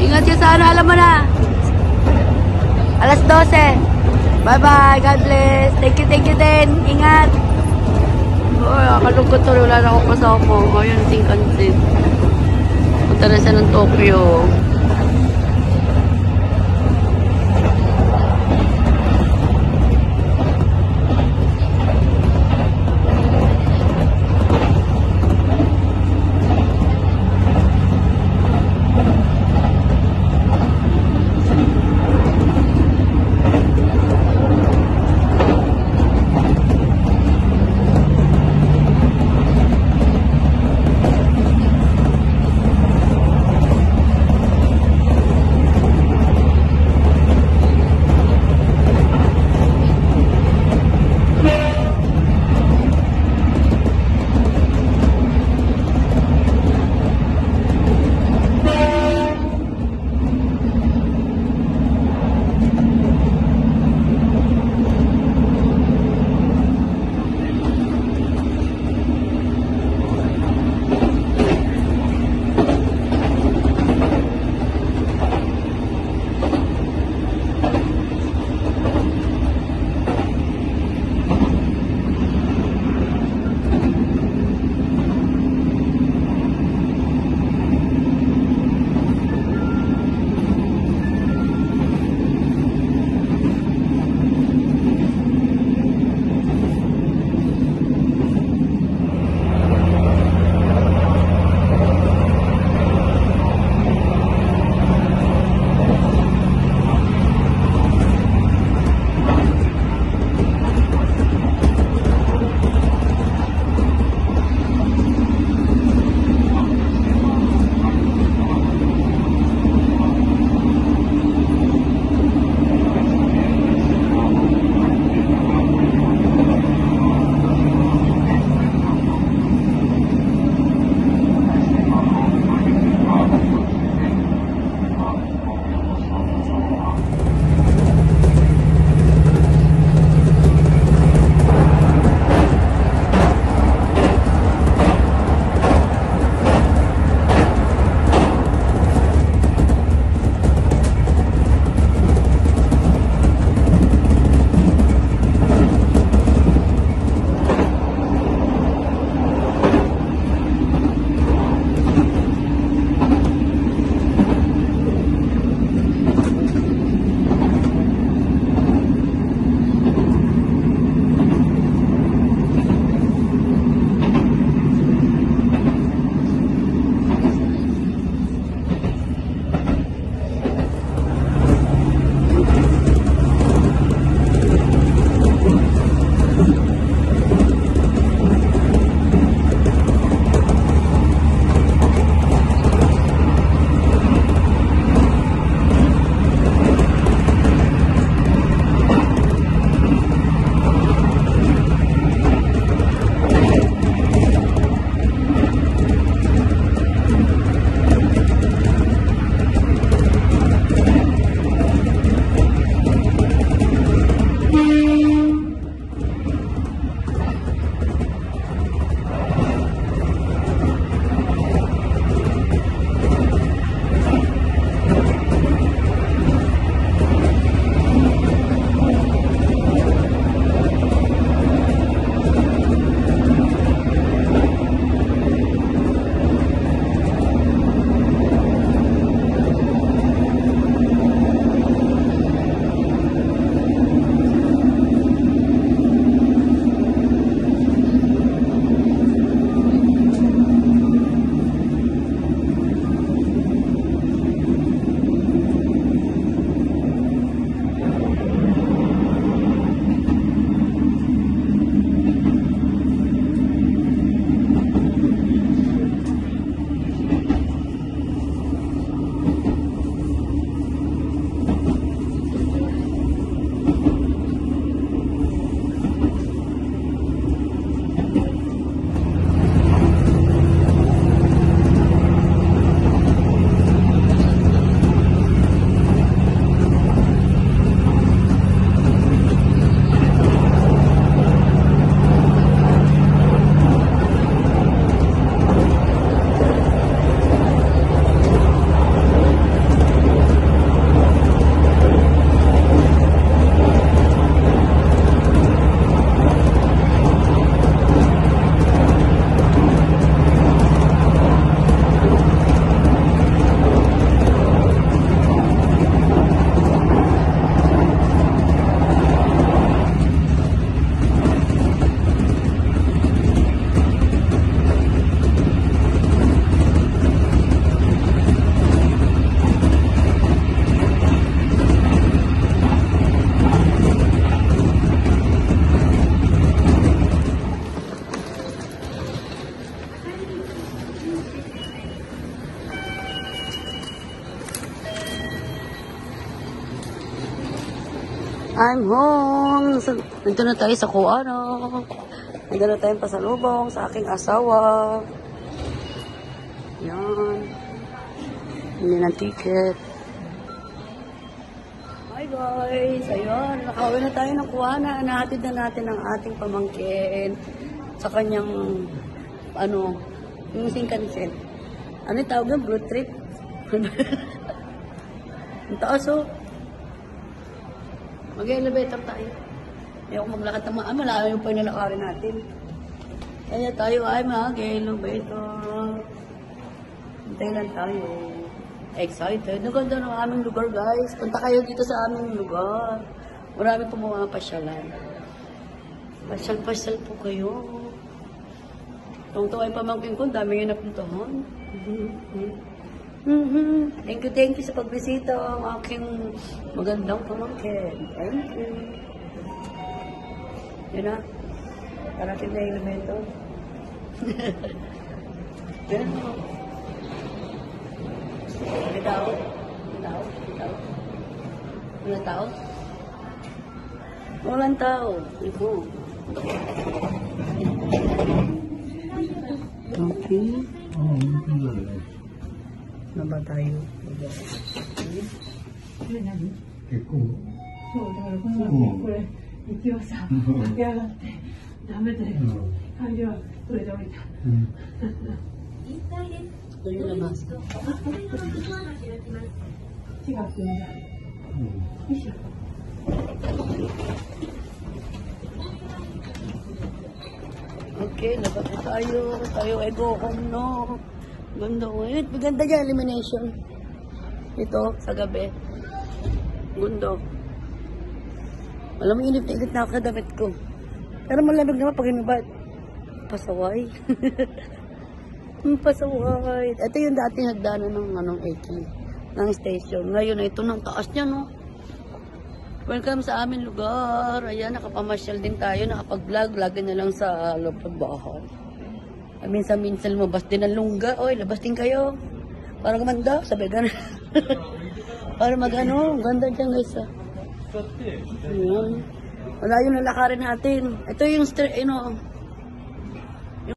Ingat siya sa ano, alam mo na. Alas 12. Bye-bye. God bless. Thank you din. Ingat. Oh, kalungkot tuloy. Wala na akong kasama. Ayun, Shinkansen. Punta na siya ng Tokyo. I'm home. So, nandito na tayo sa Kuano. Nandito na tayong pasalubong sa aking asawa. Yan. Hindi ng ticket. Hi guys. Ayun. Nakauwi na tayo ng Kuana. Nahatid na natin ang ating pamangkin sa kanyang yung Shinkansen. Ano yung tawag ng road trip? Ang taas oh. Mag-elevator tayo. Ayaw ko maglakad ng mga malayo pa yung nalakarin natin. Kaya tayo ay mag-elevator. Hintay lang tayo. Excited. Naganda ng aming lugar guys. Punta kayo dito sa aming lugar. Marami po mga pasyalan. Pasyal-pasyal po kayo. Tungtong ay pamangkin ko, dami nga napuntahan. Thank you sa pagbisita ang aking magandang pamangkin. Thank you. Yun na. Parating na elemento. Yan mo. May tao? May tao? May tao? Walang tao? Walang tao. Ito. Okay. Na ba tayo? 結構そうだからこのこれ息をさ駆け上がってダメだよ帰りはこれで降りた Doon yung labas. 違くんだよいしょ Okay, labas na tayo. Tayo ay go home, no? Ganda ko. Maganda dyan, elimination. Ito, sa gabi. Gundo. Alam mo, init na ako sa damit ko. Pero malamig naman pag inubad. Pasaway. Pasaway. Ito yung dating hagdanan ng Eki. Ng station. Ngayon, ito ng taas niya, no? Welcome sa aming lugar. Ayan, nakapamasyal din tayo. Nakapag-vlog. Lagi na lang sa loob ng bahay. Minsan-minsan lumabas din ang lungga. Oy, labas din kayo. Para gumanda. Sabi gano'n. Para mag-ano. Ganda dyan guys. Ayan. Wala yung lalakarin natin. Ito yung